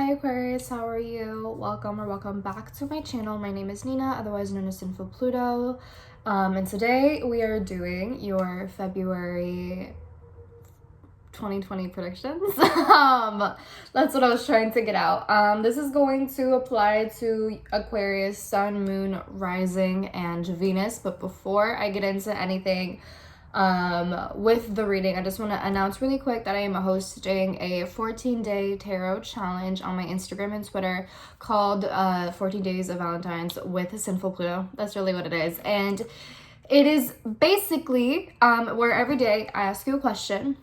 Hi Aquarius, how are you? Welcome back to my channel. My name is Nina, otherwise known as Sinfulpluto. And today we are doing your February 2020 predictions. That's what I was trying to get out. This is going to apply to Aquarius, Sun, Moon, Rising, and Venus. But before I get into anything with the reading, I just want to announce really quick that I am hosting a 14-day tarot challenge on my Instagram and Twitter called 14 Days of Valentine's with Sinfulpluto. That's really what it is. And it is basically where every day I ask you a question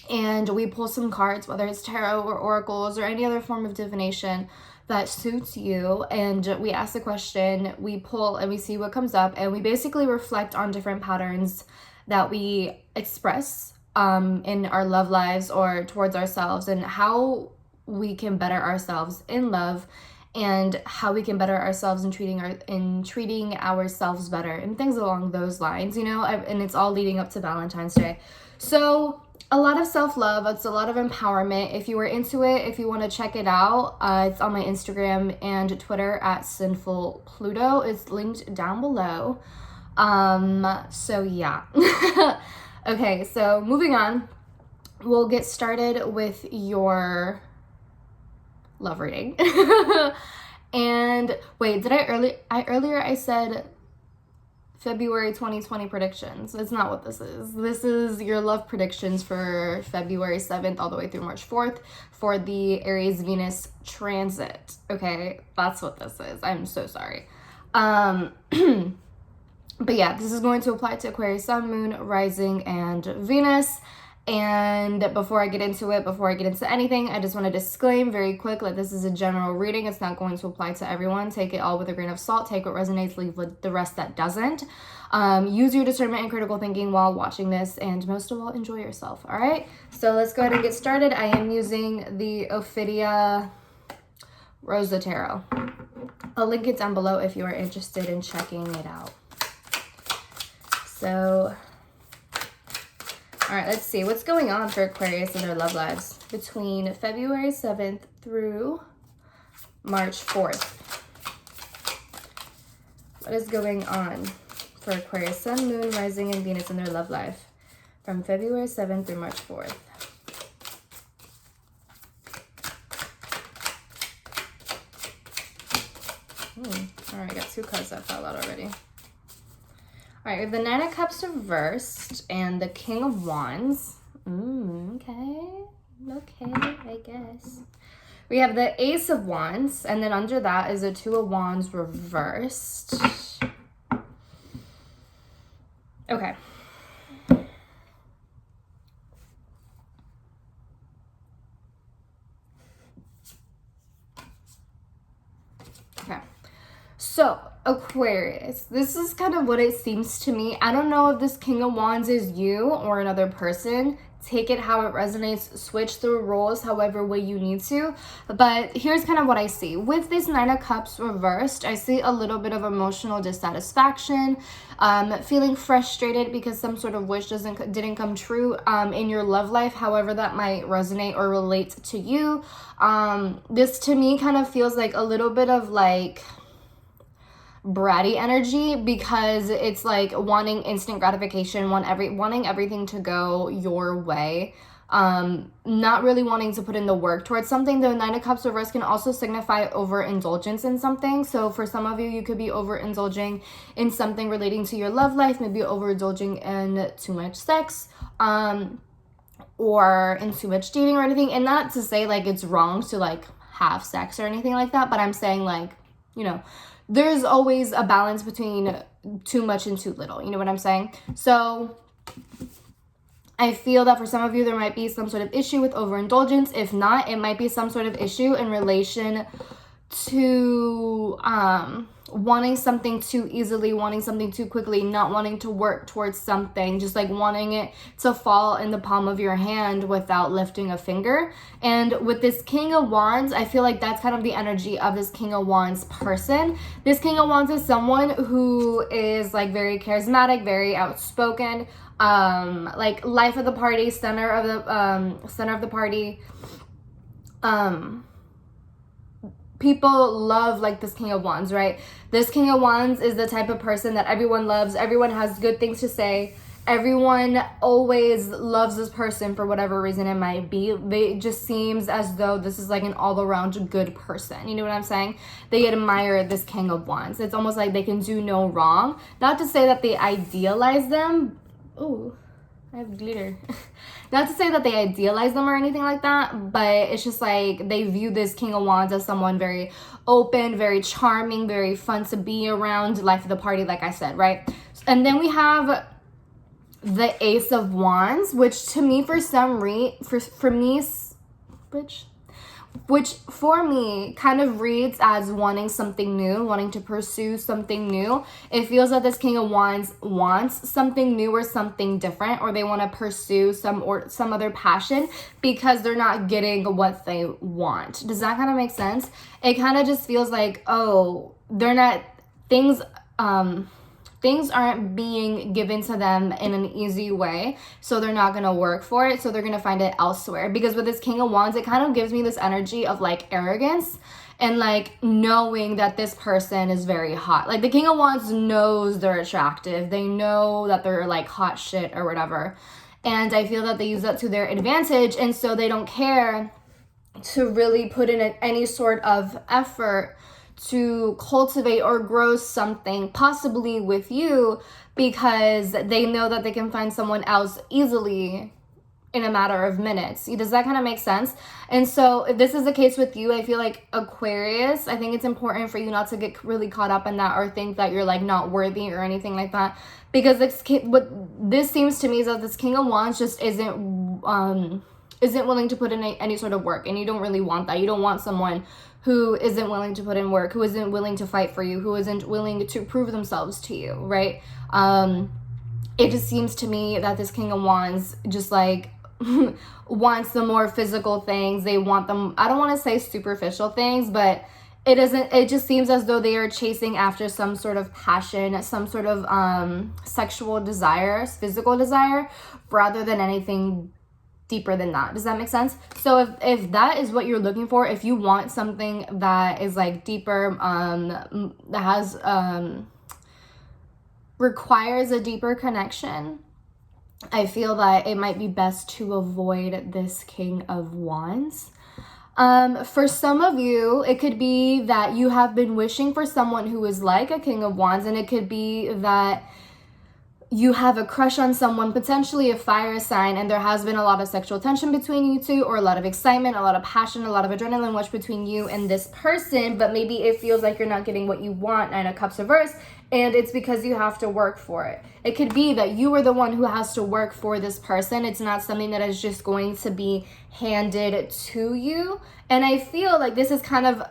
and we pull some cards, whether it's tarot or oracles or any other form of divination that suits you, and we ask the question, we pull, and we see what comes up, and we basically reflect on different patterns that we express in our love lives or towards ourselves, and how we can better ourselves in love, and how we can better ourselves in treating ourselves better, and things along those lines, you know. And it's all leading up to Valentine's Day, so a lot of self-love. It's a lot of empowerment. If you were into it, if you want to check it out, it's on my Instagram and Twitter at Sinfulpluto. It's linked down below. So yeah. Okay, so moving on, we'll get started with your love reading. And wait, did earlier I said February 2020 predictions. That's not what this is. This is your love predictions for February 7th all the way through March 4th for the Aries Venus transit. Okay, that's what this is. I'm so sorry. But yeah, this is going to apply to Aquarius, Sun, Moon, Rising, and Venus. And before I get into anything, I just want to disclaim very quick that this is a general reading. It's not going to apply to everyone. Take it all with a grain of salt. Take what resonates, leave with the rest that doesn't. Use your discernment and critical thinking while watching this, and most of all, enjoy yourself. All right, so let's go ahead and get started. I am using the Ophidia Rosa Tarot. I'll link it down below if you are interested in checking it out. So, all right, let's see what's going on for Aquarius in their love lives between February 7th through March 4th. What is going on for Aquarius, Sun, Moon, Rising, and Venus in their love life from February 7th through March 4th? All right, I got two cards that fell out already. All right, we have the Nine of Cups reversed and the King of Wands. Okay, I guess. We have the Ace of Wands, and then under that is the Two of Wands reversed. Okay. Okay. So, Aquarius, this is kind of what it seems to me. I don't know if this King of Wands is you or another person. Take it how it resonates. Switch the roles however way you need to. But here's kind of what I see. With this Nine of Cups reversed, I see a little bit of emotional dissatisfaction, feeling frustrated because some sort of wish didn't come true in your love life, however that might resonate or relate to you. This to me kind of feels like a little bit of like bratty energy, because it's like wanting instant gratification, wanting everything to go your way, not really wanting to put in the work towards something. The Nine of Cups reverse can also signify overindulgence in something. So for some of you, you could be overindulging in something relating to your love life, maybe overindulging in too much sex, or in too much dating or anything. And not to say like it's wrong to like have sex or anything like that, but I'm saying like, you know, there's always a balance between too much and too little. You know what I'm saying? So I feel that for some of you, there might be some sort of issue with overindulgence. If not, it might be some sort of issue in relation to wanting something too easily, wanting something too quickly, not wanting to work towards something, just like wanting it to fall in the palm of your hand without lifting a finger. And with this King of Wands, I feel like that's kind of the energy of this King of Wands person. This King of Wands is someone who is like very charismatic, very outspoken, like life of the party, center of the party, people love like this King of Wands, right? This King of Wands is the type of person that everyone loves. Everyone has good things to say. Everyone always loves this person for whatever reason it might be. It just seems as though this is like an all-around good person. You know what I'm saying? They admire this King of Wands. It's almost like they can do no wrong. Not to say that they idealize them. Ooh, I have glitter. Not to say that they idealize them or anything like that, but it's just like they view this King of Wands as someone very open, very charming, very fun to be around, life of the party, like I said, right? And then we have the Ace of Wands, which to me, for some reason, which for me kind of reads as wanting something new, wanting to pursue something new. It feels that this King of Wands wants something new or something different, or they want to pursue some other passion because they're not getting what they want. Does that kind of make sense? It kind of just feels like, oh, they're not, things aren't being given to them in an easy way, so they're not going to work for it, so they're going to find it elsewhere. Because with this King of Wands, it kind of gives me this energy of like arrogance and like knowing that this person is very hot. Like the King of Wands knows they're attractive. They know that they're like hot shit or whatever. And I feel that they use that to their advantage, and so they don't care to really put in any sort of effort to cultivate or grow something possibly with you, because they know that they can find someone else easily in a matter of minutes. Does that kind of make sense? And so if this is the case with you, I feel like Aquarius, I think it's important for you not to get really caught up in that or think that you're like not worthy or anything like that, because what this seems to me is that this King of Wands just isn't willing to put in any sort of work, and you don't really want that. You don't want someone who isn't willing to put in work, who isn't willing to fight for you, who isn't willing to prove themselves to you, right? It just seems to me that this King of Wands just like wants the more physical things. They want them, I don't want to say superficial things, but it just seems as though they are chasing after some sort of passion, some sort of sexual desire, physical desire, rather than anything deeper than that. Does that make sense? So if that is what you're looking for, if you want something that is like deeper, that has requires a deeper connection, I feel that it might be best to avoid this King of Wands. For some of you, it could be that you have been wishing for someone who is like a King of Wands, and it could be that you have a crush on someone, potentially a fire sign, and there has been a lot of sexual tension between you two, or a lot of excitement, a lot of passion, a lot of adrenaline rush between you and this person, but maybe it feels like you're not getting what you want, Nine of Cups reverse, and it's because you have to work for it. It could be that you are the one who has to work for this person. It's not something that is just going to be handed to you, and I feel like this is kind of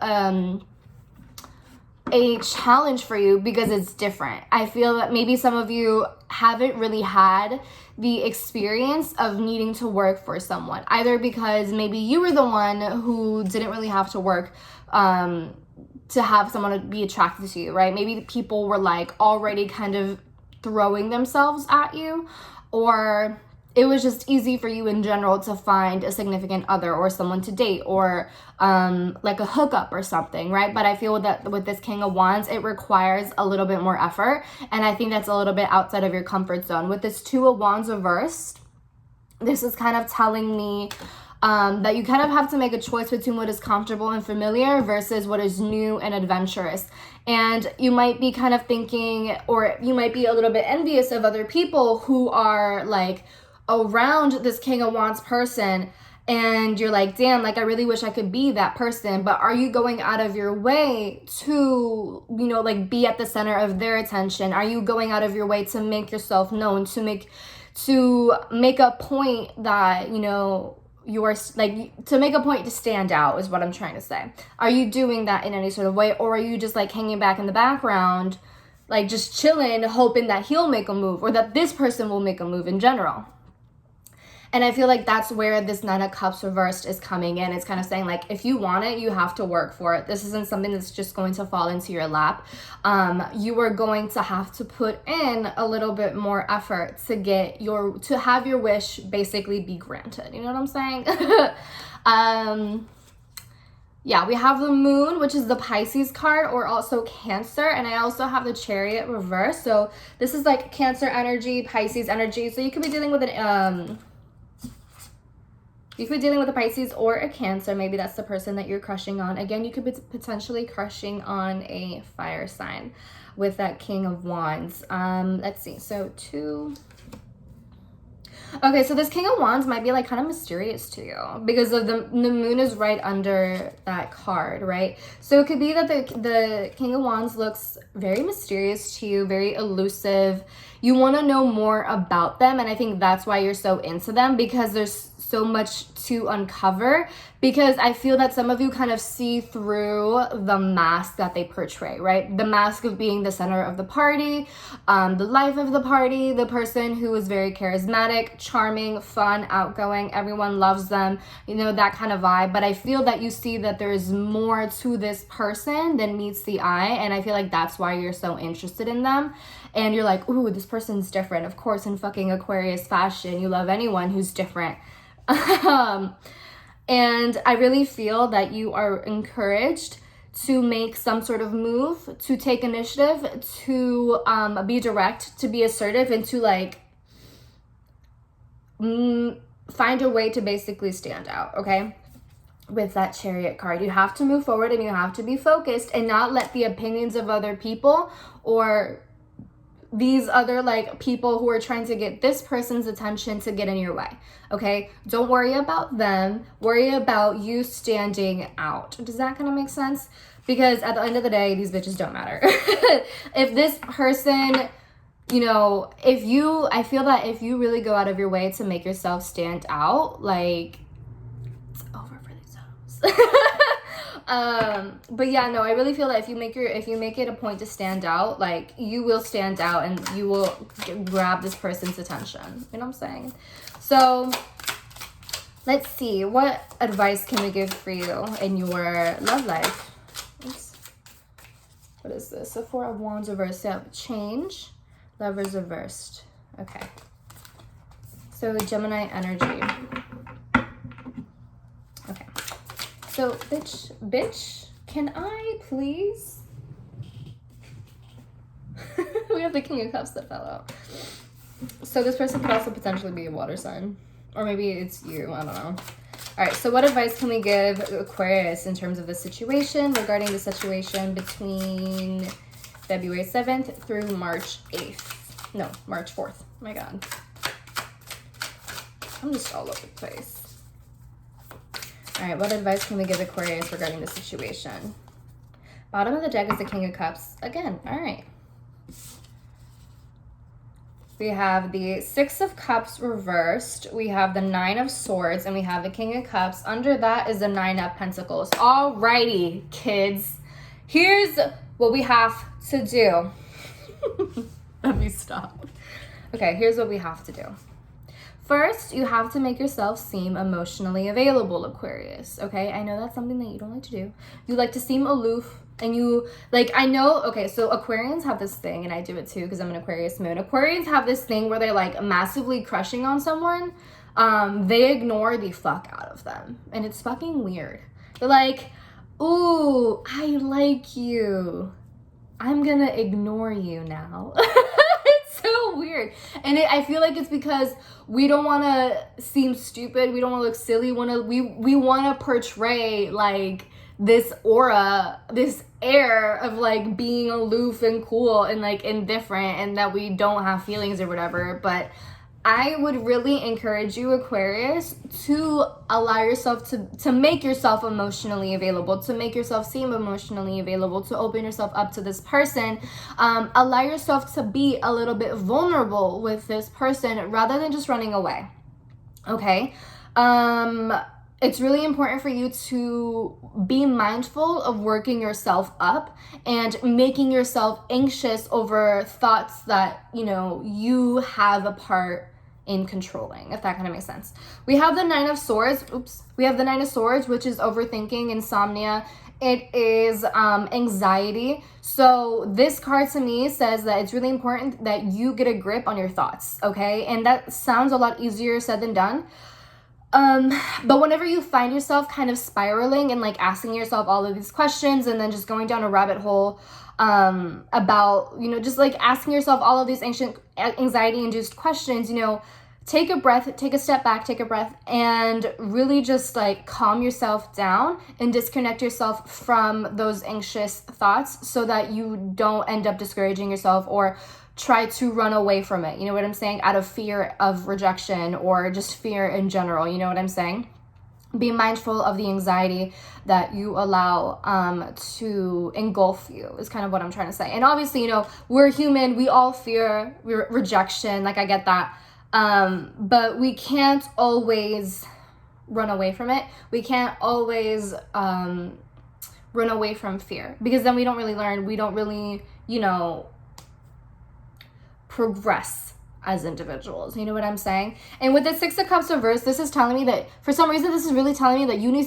a challenge for you because it's different. I feel that maybe some of you haven't really had the experience of needing to work for someone, either because maybe you were the one who didn't really have to work to have someone be attracted to you, right? Maybe people were like already kind of throwing themselves at you, or it was just easy for you in general to find a significant other or someone to date, or like a hookup or something, right? But I feel that with this King of Wands, it requires a little bit more effort, and I think that's a little bit outside of your comfort zone. With this Two of Wands reversed, this is kind of telling me that you kind of have to make a choice between what is comfortable and familiar versus what is new and adventurous. And you might be kind of thinking, or you might be a little bit envious of other people who are like around this King of Wands person, and you're like, damn, like I really wish I could be that person. But are you going out of your way to, you know, like be at the center of their attention? Are you going out of your way to make yourself known, to make a point that, you know, you are like, to make a point to stand out is what I'm trying to say. Are you doing that in any sort of way, or are you just like hanging back in the background, like just chilling, hoping that he'll make a move, or that this person will make a move in general? And I feel like that's where this Nine of Cups reversed is coming in. It's kind of saying like, if you want it, you have to work for it. This isn't something that's just going to fall into your lap. You are going to have to put in a little bit more effort to have your wish basically be granted. You know what I'm saying? yeah, we have the Moon, which is the Pisces card, or also Cancer, and I also have the Chariot reverse. So this is like Cancer energy, Pisces energy. So you could be dealing with an you could be dealing with a Pisces or a Cancer. Maybe that's the person that you're crushing on. Again, you could be potentially crushing on a fire sign with that King of Wands. Let's see. So okay, so this King of Wands might be like kind of mysterious to you because of the Moon is right under that card, right? So it could be that the King of Wands looks very mysterious to you, very elusive. You want to know more about them, and I think that's why you're so into them, because there's so much to uncover, because I feel that some of you kind of see through the mask that they portray, right? The mask of being the center of the party, the life of the party, the person who is very charismatic, charming, fun, outgoing, everyone loves them, you know, that kind of vibe. But I feel that you see that there is more to this person than meets the eye, and I feel like that's why you're so interested in them. And you're like, ooh, this person's different. Of course, in fucking Aquarius fashion, you love anyone who's different. And I really feel that you are encouraged to make some sort of move, to take initiative, to be direct, to be assertive, and to like find a way to basically stand out, okay? With that Chariot card, you have to move forward and you have to be focused and not let the opinions of other people or these other like people who are trying to get this person's attention to get in your way, okay? Don't worry about them. Worry about you standing out. Does that kind of make sense? Because at the end of the day, these bitches don't matter. If this person, you know, I feel that if you really go out of your way to make yourself stand out, like, it's over for these hoes. But yeah, no, I really feel that if you make it a point to stand out, like, you will stand out and you will grab this person's attention. You know what I'm saying? So let's see, what advice can we give for you in your love life? Oops. What is this? The Four of Wands reversed. Yeah, change. Lovers reversed. Okay. So Gemini energy. Okay. So, bitch, can I please? We have the King of Cups that fell out. So this person could also potentially be a water sign. Or maybe it's you, I don't know. All right, so what advice can we give Aquarius in terms of the situation, regarding the situation between February 7th through March 8th? No, March 4th. Oh my God. I'm just all over the place. All right, what advice can we give Aquarius regarding the situation? Bottom of the deck is the King of Cups. Again, all right. We have the Six of Cups reversed. We have the Nine of Swords, and we have the King of Cups. Under that is the Nine of Pentacles. All righty, kids. Here's what we have to do. Let me stop. Okay, here's what we have to do. First, you have to make yourself seem emotionally available, Aquarius, okay? I know that's something that you don't like to do. You like to seem aloof, and you, like, I know, okay, so Aquarians have this thing, and I do it too because I'm an Aquarius moon. Aquarians have this thing where they're, like, massively crushing on someone. They ignore the fuck out of them, and it's fucking weird. They're like, ooh, I like you. I'm gonna ignore you now. So weird. And I feel like it's because we don't want to seem stupid, we don't want to look silly, we want to portray like this aura, this air of like being aloof and cool and like indifferent and that we don't have feelings or whatever. But I would really encourage you, Aquarius, to allow yourself to make yourself emotionally available, to make yourself seem emotionally available, to open yourself up to this person. Allow yourself to be a little bit vulnerable with this person rather than just running away. Okay? It's really important for you to be mindful of working yourself up and making yourself anxious over thoughts that, you know, you have a part in controlling, if that kind of makes sense. We have the Nine of Swords. We have the Nine of Swords, which is overthinking, insomnia. It is anxiety. So this card to me says that it's really important that you get a grip on your thoughts, okay? And that sounds a lot easier said than done. But whenever you find yourself kind of spiraling and like asking yourself all of these questions and then just going down a rabbit hole about, you know, just like asking yourself all of these anxiety-induced questions, you know, take a breath, take a step back, take a breath, and really just like calm yourself down and disconnect yourself from those anxious thoughts so that you don't end up discouraging yourself or try to run away from it. You know what I'm saying? Out of fear of rejection or just fear in general. You know what I'm saying? Be mindful of the anxiety that you allow to engulf you is kind of what I'm trying to say. And obviously, you know, we're human. We all fear rejection. Like, I get that. But we can't always run away from it. We can't always run away from fear, because then we don't really learn. We don't really, you know, progress as individuals. You know what I'm saying? And with the Six of Cups reversed, this is telling me that for some reason, this is really telling me that you need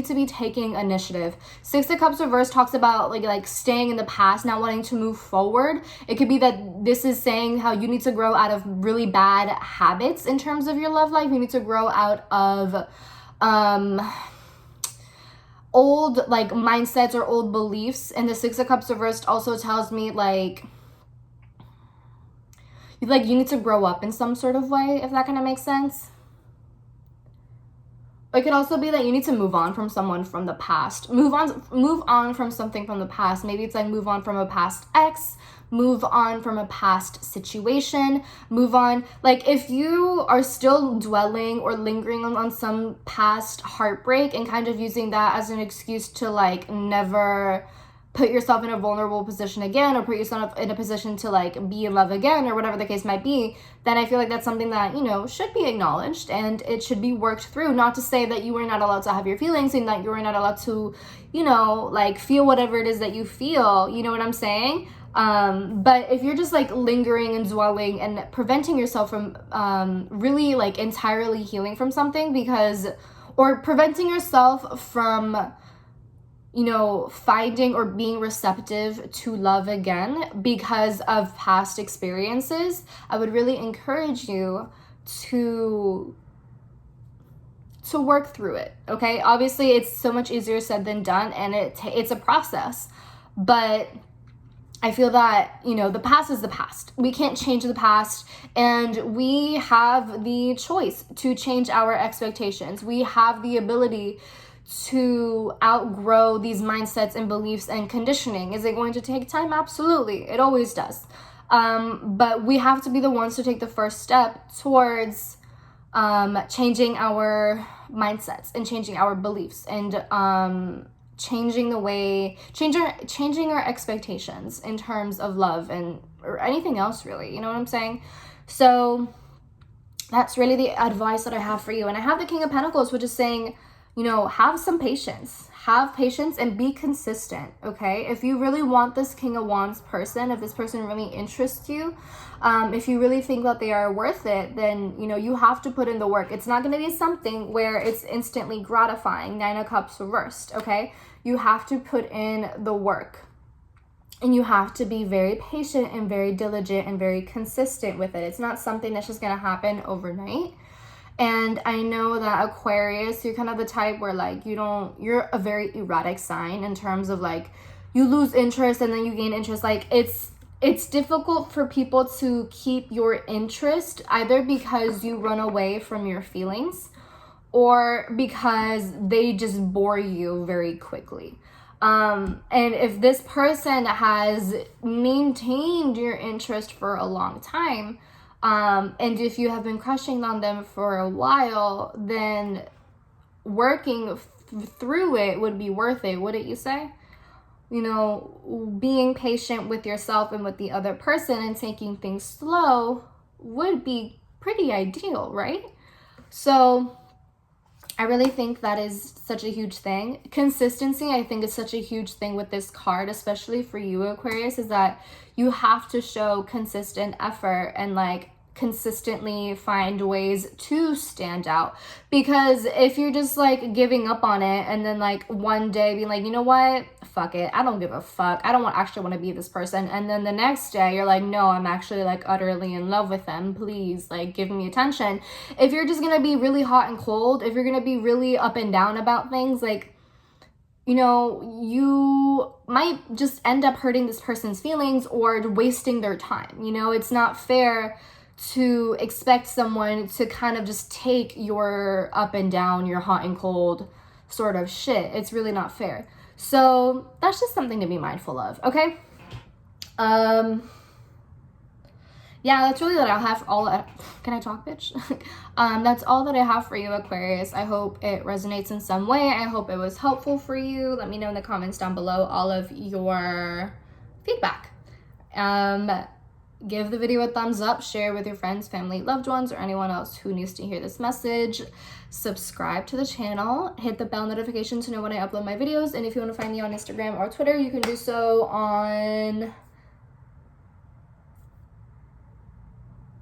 to be taking initiative. Six of Cups reversed talks about like staying in the past, not wanting to move forward. It could be that this is saying how you need to grow out of really bad habits in terms of your love life. You need to grow out of old like mindsets or old beliefs. And the Six of Cups reversed also tells me like you need to grow up in some sort of way, if that kind of makes sense. It could also be that you need to move on from someone from the past. Move on from something from the past. Maybe it's like move on from a past ex, move on from a past situation, move on. Like, if you are still dwelling or lingering on some past heartbreak and kind of using that as an excuse to like never put yourself in a vulnerable position again, or put yourself in a position to like be in love again, or whatever the case might be, then I feel like that's something that, you know, should be acknowledged and it should be worked through. Not to say that you are not allowed to have your feelings and that you are not allowed to, you know, like feel whatever it is that you feel, you know what I'm saying? But if you're just like lingering and dwelling and preventing yourself from really like entirely healing from something, or preventing yourself from, you know, finding or being receptive to love again because of past experiences, I would really encourage you to work through it, okay? Obviously, it's so much easier said than done, and it's a process, but I feel that, you know, the past is the past. We can't change the past, and we have the choice to change our expectations. We have the ability to outgrow these mindsets and beliefs and conditioning. Is it going to take time? Absolutely. It always does. But we have to be the ones to take the first step towards changing our mindsets and changing our beliefs and changing our expectations in terms of love or anything else, really. You know what I'm saying? So that's really the advice that I have for you. And I have the King of Pentacles, which is saying, you know, have some patience. Have patience and be consistent, okay? If you really want this King of Wands person, if this person really interests you, if you really think that they are worth it, then, you know, you have to put in the work. It's not going to be something where it's instantly gratifying. Nine of Cups reversed, okay? You have to put in the work. And you have to be very patient and very diligent and very consistent with it. It's not something that's just going to happen overnight. And I know that Aquarius, you're kind of the type where like you're a very erratic sign in terms of like you lose interest and then you gain interest. Like it's difficult for people to keep your interest, either because you run away from your feelings or because they just bore you very quickly. And if this person has maintained your interest for a long time, and if you have been crushing on them for a while, then working through it would be worth it, wouldn't you say? You know, being patient with yourself and with the other person and taking things slow would be pretty ideal, right? So I really think that is such a huge thing. Consistency, I think, is such a huge thing with this card, especially for you, Aquarius, is that you have to show consistent effort and like consistently find ways to stand out. Because if you're just like giving up on it and then like one day being like, you know what, fuck it, I don't give a fuck, I don't actually want to be this person, and then the next day you're like, no, I'm actually like utterly in love with them, please like give me attention. If you're just gonna be really hot and cold, if you're gonna be really up and down about things, like, you know, you might just end up hurting this person's feelings or wasting their time. You know, it's not fair to expect someone to kind of just take your up and down, your hot and cold sort of shit. It's really not fair. So that's just something to be mindful of, okay? Yeah, that's really what I have. Can I talk, bitch? That's all that I have for you, Aquarius. I hope it resonates in some way. I hope it was helpful for you. Let me know in the comments down below all of your feedback. Give the video a thumbs up, share with your friends, family, loved ones, or anyone else who needs to hear this message. Subscribe to the channel, hit the bell notification to know when I upload my videos, and if you want to find me on Instagram or Twitter, you can do so on...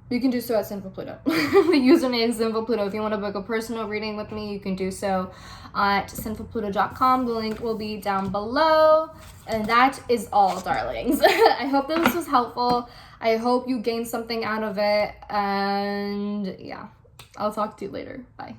You can do so at Sinfulpluto. The username is Sinfulpluto. If you want to book a personal reading with me, you can do so at sinfulpluto.com. The link will be down below. And that is all, darlings. I hope this was helpful. I hope you gained something out of it. And yeah, I'll talk to you later. Bye.